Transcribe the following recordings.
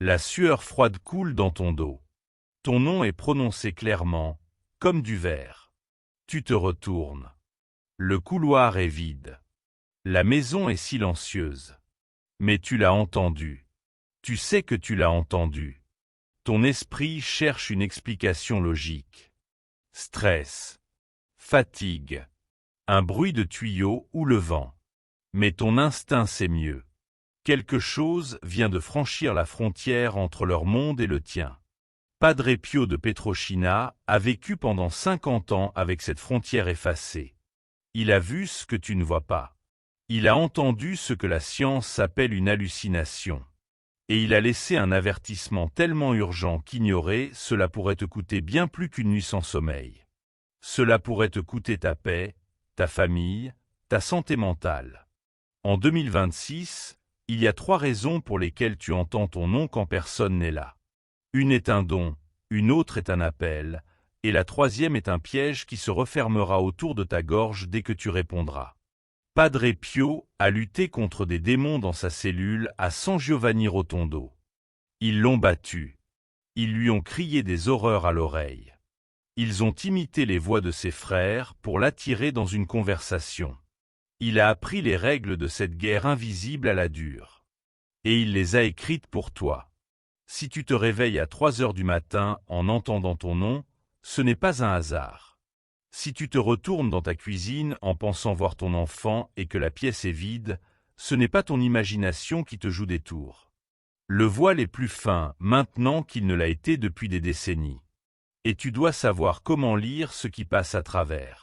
La sueur froide coule dans ton dos. Ton nom est prononcé clairement, comme du verre. Tu te retournes. Le couloir est vide. La maison est silencieuse. Mais tu l'as entendu. Tu sais que tu l'as entendu. Ton esprit cherche une explication logique. Stress. Fatigue. Un bruit de tuyau ou le vent. Mais ton instinct sait mieux. Quelque chose vient de franchir la frontière entre leur monde et le tien. Padre Pio de Pietrelcina a vécu pendant 50 ans avec cette frontière effacée. Il a vu ce que tu ne vois pas. Il a entendu ce que la science appelle une hallucination. Et il a laissé un avertissement tellement urgent qu'ignorer cela pourrait te coûter bien plus qu'une nuit sans sommeil. Cela pourrait te coûter ta paix, ta famille, ta santé mentale. En 2026, il y a 3 raisons pour lesquelles tu entends ton nom quand personne n'est là. Une est un don, une autre est un appel, et la 3e est un piège qui se refermera autour de ta gorge dès que tu répondras. Padre Pio a lutté contre des démons dans sa cellule à San Giovanni Rotondo. Ils l'ont battu. Ils lui ont crié des horreurs à l'oreille. Ils ont imité les voix de ses frères pour l'attirer dans une conversation. Il a appris les règles de cette guerre invisible à la dure. Et il les a écrites pour toi. Si tu te réveilles à 3 heures du matin en entendant ton nom, ce n'est pas un hasard. Si tu te retournes dans ta cuisine en pensant voir ton enfant et que la pièce est vide, ce n'est pas ton imagination qui te joue des tours. Le voile est plus fin maintenant qu'il ne l'a été depuis des décennies. Et tu dois savoir comment lire ce qui passe à travers.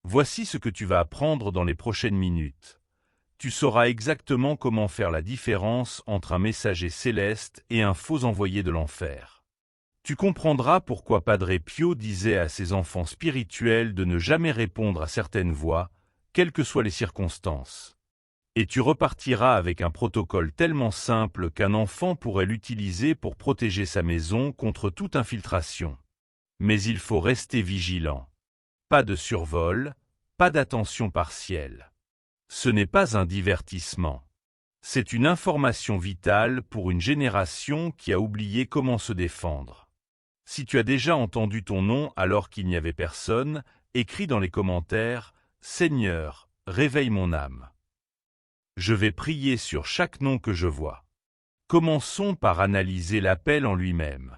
Voici ce que tu vas apprendre dans les prochaines minutes. Tu sauras exactement comment faire la différence entre un messager céleste et un faux envoyé de l'enfer. Tu comprendras pourquoi Padre Pio disait à ses enfants spirituels de ne jamais répondre à certaines voix, quelles que soient les circonstances. Et tu repartiras avec un protocole tellement simple qu'un enfant pourrait l'utiliser pour protéger sa maison contre toute infiltration. Mais il faut rester vigilant. Pas de survol, pas d'attention partielle. Ce n'est pas un divertissement. C'est une information vitale pour une génération qui a oublié comment se défendre. Si tu as déjà entendu ton nom alors qu'il n'y avait personne, écris dans les commentaires « Seigneur, réveille mon âme ». Je vais prier sur chaque nom que je vois. Commençons par analyser l'appel en lui-même.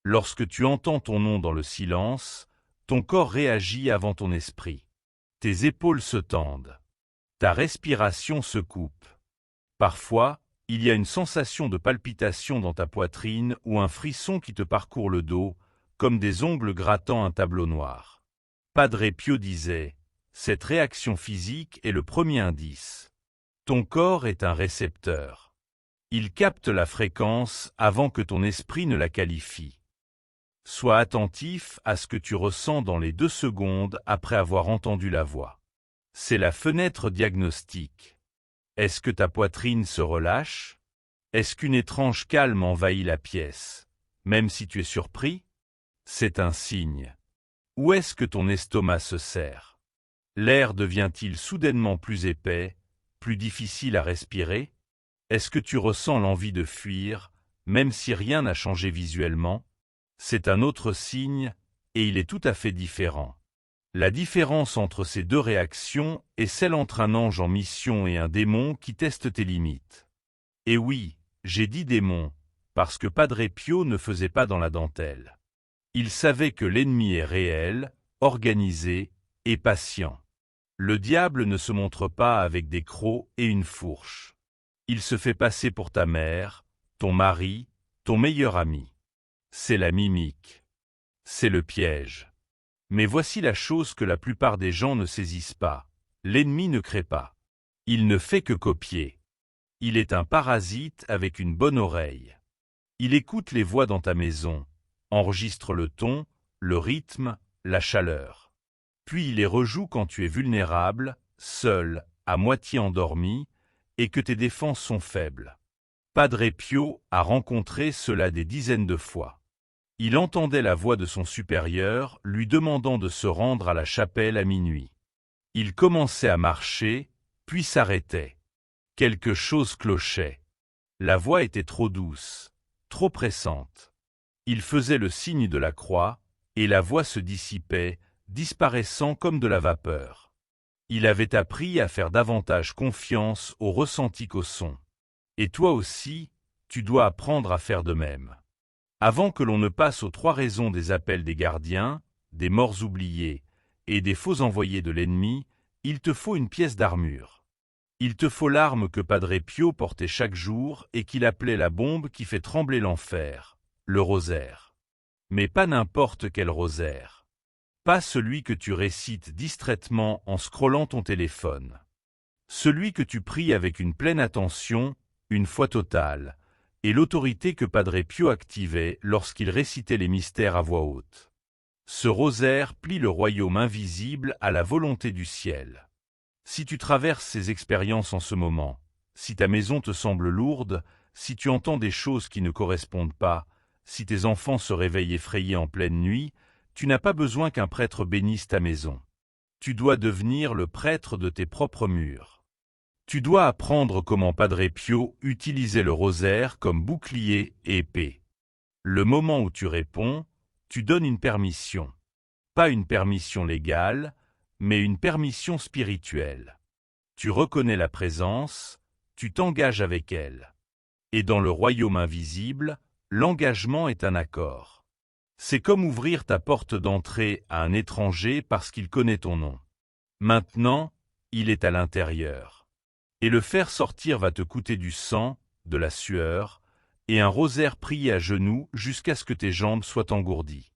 Lorsque tu entends ton nom dans le silence, ton corps réagit avant ton esprit. Tes épaules se tendent. Ta respiration se coupe. Parfois, il y a une sensation de palpitation dans ta poitrine ou un frisson qui te parcourt le dos, comme des ongles grattant un tableau noir. Padre Pio disait, cette réaction physique est le premier indice. Ton corps est un récepteur. Il capte la fréquence avant que ton esprit ne la qualifie. Sois attentif à ce que tu ressens dans les 2 secondes après avoir entendu la voix. C'est la fenêtre diagnostique. Est-ce que ta poitrine se relâche? Est-ce qu'une étrange calme envahit la pièce? Même si tu es surpris? C'est un signe. Ou est-ce que ton estomac se serre? L'air devient-il soudainement plus épais, plus difficile à respirer? Est-ce que tu ressens l'envie de fuir, même si rien n'a changé visuellement? C'est un autre signe, et il est tout à fait différent. La différence entre ces 2 réactions est celle entre un ange en mission et un démon qui teste tes limites. Et oui, j'ai dit démon, parce que Padre Pio ne faisait pas dans la dentelle. Il savait que l'ennemi est réel, organisé et patient. Le diable ne se montre pas avec des crocs et une fourche. Il se fait passer pour ta mère, ton mari, ton meilleur ami. C'est la mimique. C'est le piège. Mais voici la chose que la plupart des gens ne saisissent pas. L'ennemi ne crée pas. Il ne fait que copier. Il est un parasite avec une bonne oreille. Il écoute les voix dans ta maison, enregistre le ton, le rythme, la chaleur. Puis il les rejoue quand tu es vulnérable, seul, à moitié endormi, et que tes défenses sont faibles. Padre Pio a rencontré cela des dizaines de fois. Il entendait la voix de son supérieur lui demandant de se rendre à la chapelle à minuit. Il commençait à marcher, puis s'arrêtait. Quelque chose clochait. La voix était trop douce. trop pressante. Il faisait le signe de la croix, et la voix se dissipait, disparaissant comme de la vapeur. Il avait appris à faire davantage confiance au ressenti qu'au son. Et toi aussi, tu dois apprendre à faire de même. Avant que l'on ne passe aux 3 raisons des appels des gardiens, des morts oubliés et des faux envoyés de l'ennemi, il te faut une pièce d'armure. Il te faut l'arme que Padre Pio portait chaque jour et qu'il appelait la bombe qui fait trembler l'enfer, le rosaire. Mais pas n'importe quel rosaire. Pas celui que tu récites distraitement en scrollant ton téléphone. Celui que tu pries avec une pleine attention, une foi totale, et l'autorité que Padre Pio activait lorsqu'il récitait les mystères à voix haute. Ce rosaire plie le royaume invisible à la volonté du ciel. Si tu traverses ces expériences en ce moment, si ta maison te semble lourde, si tu entends des choses qui ne correspondent pas, si tes enfants se réveillent effrayés en pleine nuit, tu n'as pas besoin qu'un prêtre bénisse ta maison. Tu dois devenir le prêtre de tes propres murs. Tu dois apprendre comment Padre Pio utilisait le rosaire comme bouclier et épée. Le moment où tu réponds, tu donnes une permission. Pas une permission légale, mais une permission spirituelle. Tu reconnais la présence, tu t'engages avec elle. Et dans le royaume invisible, l'engagement est un accord. C'est comme ouvrir ta porte d'entrée à un étranger parce qu'il connaît ton nom. Maintenant, il est à l'intérieur. Et le faire sortir va te coûter du sang, de la sueur, et un rosaire prié à genoux jusqu'à ce que tes jambes soient engourdies.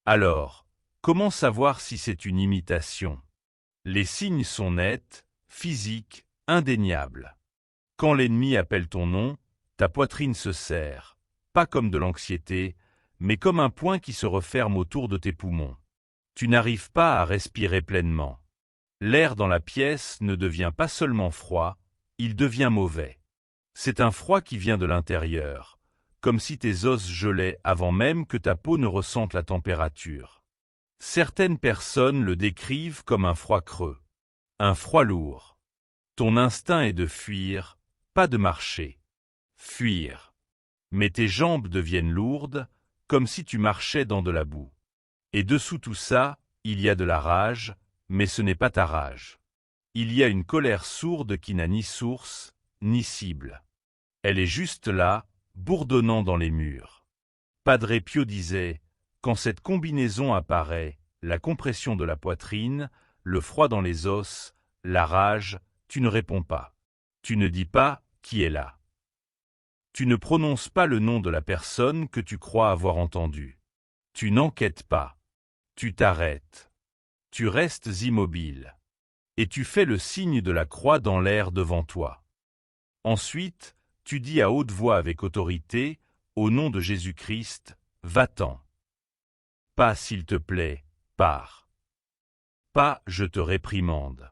Alors, comment savoir si c'est une imitation? Les signes sont nets, physiques, indéniables. Quand l'ennemi appelle ton nom, ta poitrine se serre, pas comme de l'anxiété, mais comme un poing qui se referme autour de tes poumons. Tu n'arrives pas à respirer pleinement. L'air dans la pièce ne devient pas seulement froid, il devient mauvais. C'est un froid qui vient de l'intérieur, comme si tes os gelaient avant même que ta peau ne ressente la température. Certaines personnes le décrivent comme un froid creux, un froid lourd. Ton instinct est de fuir, pas de marcher. Fuir. Mais tes jambes deviennent lourdes, comme si tu marchais dans de la boue. Et dessous tout ça, il y a de la rage, mais ce n'est pas ta rage. Il y a une colère sourde qui n'a ni source, ni cible. Elle est juste là, bourdonnant dans les murs. Padre Pio disait, quand cette combinaison apparaît, la compression de la poitrine, le froid dans les os, la rage, tu ne réponds pas. Tu ne dis pas qui est là. Tu ne prononces pas le nom de la personne que tu crois avoir entendue. Tu n'enquêtes pas. Tu t'arrêtes. Tu restes immobile. Et tu fais le signe de la croix dans l'air devant toi. Ensuite, tu dis à haute voix avec autorité, au nom de Jésus-Christ, va-t'en. Pas s'il te plaît, pars. Pas je te réprimande.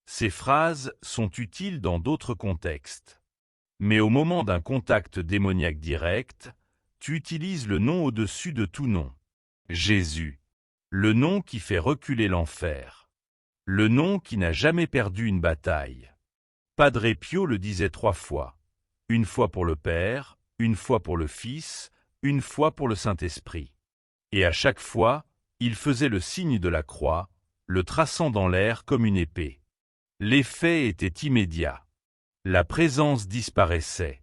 Ces phrases sont utiles dans d'autres contextes. Mais au moment d'un contact démoniaque direct, tu utilises le nom au-dessus de tout nom. Jésus. Le nom qui fait reculer l'enfer. Le nom qui n'a jamais perdu une bataille. Padre Pio le disait 3 fois. Une fois pour le Père, une fois pour le Fils, une fois pour le Saint-Esprit. Et à chaque fois, il faisait le signe de la croix, le traçant dans l'air comme une épée. L'effet était immédiat. La présence disparaissait.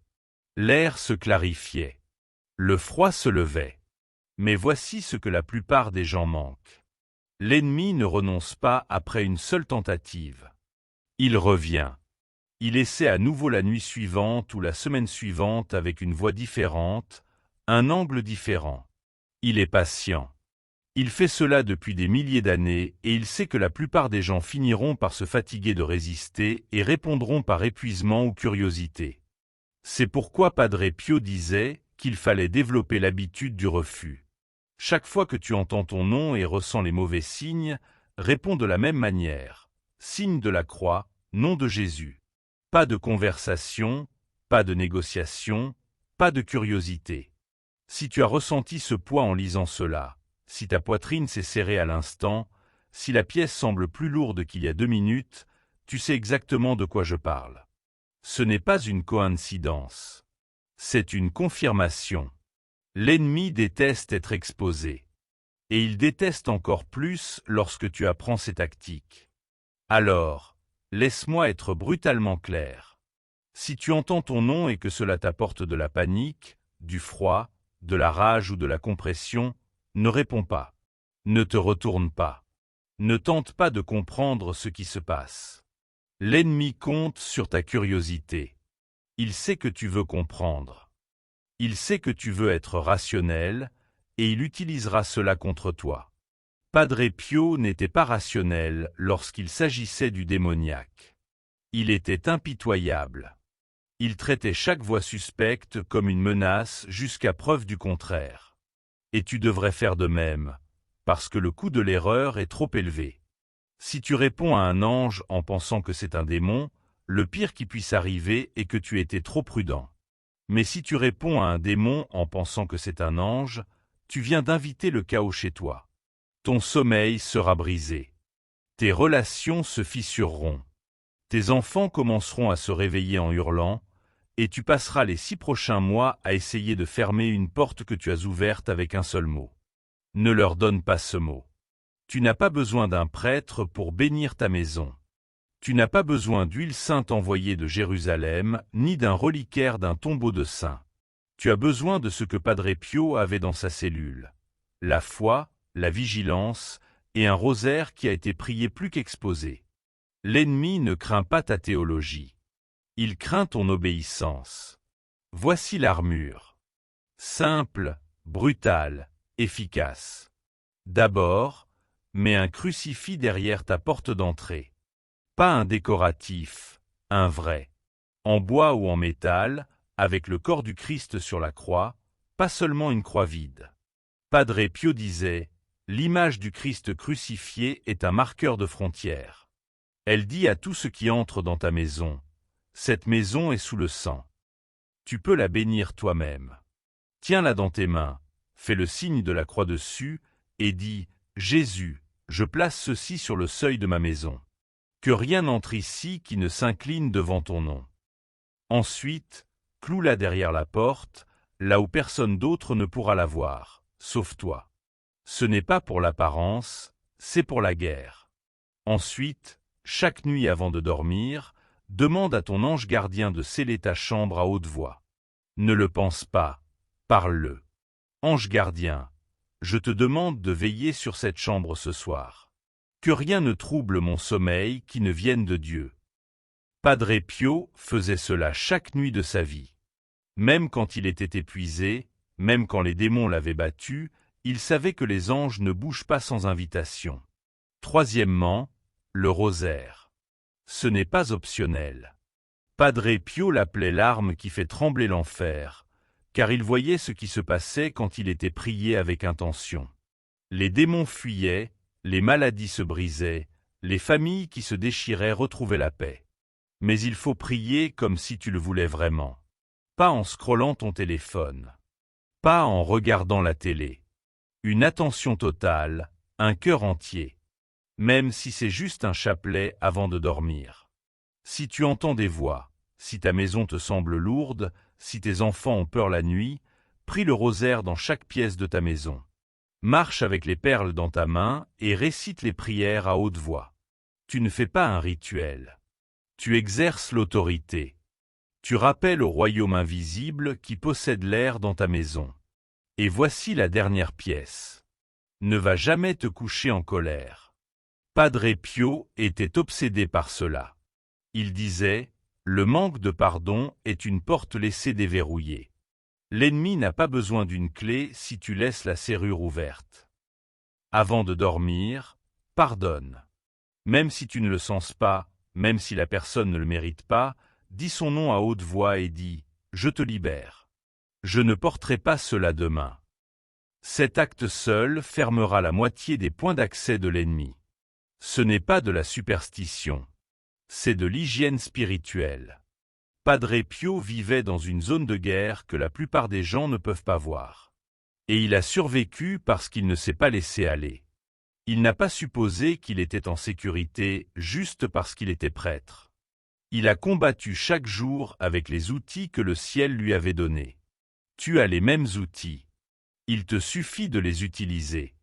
L'air se clarifiait. Le froid se levait. Mais voici ce que la plupart des gens manquent. L'ennemi ne renonce pas après une seule tentative. Il revient. Il essaie à nouveau la nuit suivante ou la semaine suivante avec une voix différente, un angle différent. Il est patient. Il fait cela depuis des milliers d'années et il sait que la plupart des gens finiront par se fatiguer de résister et répondront par épuisement ou curiosité. C'est pourquoi Padre Pio disait qu'il fallait développer l'habitude du refus. Chaque fois que tu entends ton nom et ressens les mauvais signes, réponds de la même manière. Signe de la croix, nom de Jésus. Pas de conversation, pas de négociation, pas de curiosité. Si tu as ressenti ce poids en lisant cela, si ta poitrine s'est serrée à l'instant, si la pièce semble plus lourde qu'il y a 2 minutes, tu sais exactement de quoi je parle. Ce n'est pas une coïncidence. C'est une confirmation. L'ennemi déteste être exposé. Et il déteste encore plus lorsque tu apprends ses tactiques. Alors, laisse-moi être brutalement clair. Si tu entends ton nom et que cela t'apporte de la panique, du froid, de la rage ou de la compression, ne réponds pas. Ne te retourne pas. Ne tente pas de comprendre ce qui se passe. L'ennemi compte sur ta curiosité. Il sait que tu veux comprendre. Il sait que tu veux être rationnel, et il utilisera cela contre toi. Padre Pio n'était pas rationnel lorsqu'il s'agissait du démoniaque. Il était impitoyable. Il traitait chaque voix suspecte comme une menace jusqu'à preuve du contraire. Et tu devrais faire de même, parce que le coût de l'erreur est trop élevé. Si tu réponds à un ange en pensant que c'est un démon, le pire qui puisse arriver est que tu étais trop prudent. Mais si tu réponds à un démon en pensant que c'est un ange, tu viens d'inviter le chaos chez toi. Ton sommeil sera brisé. Tes relations se fissureront. Tes enfants commenceront à se réveiller en hurlant, et tu passeras les 6 prochains mois à essayer de fermer une porte que tu as ouverte avec un seul mot. Ne leur donne pas ce mot. Tu n'as pas besoin d'un prêtre pour bénir ta maison. Tu n'as pas besoin d'huile sainte envoyée de Jérusalem, ni d'un reliquaire d'un tombeau de saints. Tu as besoin de ce que Padre Pio avait dans sa cellule. La foi, la vigilance et un rosaire qui a été prié plus qu'exposé. L'ennemi ne craint pas ta théologie. Il craint ton obéissance. Voici l'armure. Simple, brutale, efficace. D'abord, mets un crucifix derrière ta porte d'entrée. Pas un décoratif, un vrai. En bois ou en métal, avec le corps du Christ sur la croix, pas seulement une croix vide. Padre Pio disait, l'image du Christ crucifié est un marqueur de frontière. Elle dit à tout ce qui entre dans ta maison, cette maison est sous le sang. Tu peux la bénir toi-même. Tiens-la dans tes mains, fais le signe de la croix dessus, et dis, Jésus, je place ceci sur le seuil de ma maison. Que rien n'entre ici qui ne s'incline devant ton nom. Ensuite, cloue-la derrière la porte, là où personne d'autre ne pourra la voir, sauf toi. Ce n'est pas pour l'apparence, c'est pour la guerre. Ensuite, chaque nuit avant de dormir, demande à ton ange gardien de sceller ta chambre à haute voix. Ne le pense pas, parle-le. Ange gardien, je te demande de veiller sur cette chambre ce soir. Que rien ne trouble mon sommeil qui ne vienne de Dieu. Padre Pio faisait cela chaque nuit de sa vie. Même quand il était épuisé, même quand les démons l'avaient battu, il savait que les anges ne bougent pas sans invitation. Troisièmement, le rosaire. Ce n'est pas optionnel. Padre Pio l'appelait l'arme qui fait trembler l'enfer, car il voyait ce qui se passait quand il était prié avec intention. Les démons fuyaient, les maladies se brisaient, les familles qui se déchiraient retrouvaient la paix. Mais il faut prier comme si tu le voulais vraiment. Pas en scrollant ton téléphone. Pas en regardant la télé. Une attention totale, un cœur entier. Même si c'est juste un chapelet avant de dormir. Si tu entends des voix, si ta maison te semble lourde, si tes enfants ont peur la nuit, prie le rosaire dans chaque pièce de ta maison. Marche avec les perles dans ta main et récite les prières à haute voix. Tu ne fais pas un rituel. Tu exerces l'autorité. Tu rappelles au royaume invisible qui possède l'air dans ta maison. Et voici la dernière pièce. Ne va jamais te coucher en colère. Padre Pio était obsédé par cela. Il disait, le manque de pardon est une porte laissée déverrouillée. L'ennemi n'a pas besoin d'une clé si tu laisses la serrure ouverte. Avant de dormir, pardonne. Même si tu ne le sens pas, même si la personne ne le mérite pas, dis son nom à haute voix et dis « Je te libère ». Je ne porterai pas cela demain. Cet acte seul fermera la moitié des points d'accès de l'ennemi. Ce n'est pas de la superstition. C'est de l'hygiène spirituelle. Padre Pio vivait dans une zone de guerre que la plupart des gens ne peuvent pas voir. Et il a survécu parce qu'il ne s'est pas laissé aller. Il n'a pas supposé qu'il était en sécurité juste parce qu'il était prêtre. Il a combattu chaque jour avec les outils que le ciel lui avait donnés. Tu as les mêmes outils. Il te suffit de les utiliser.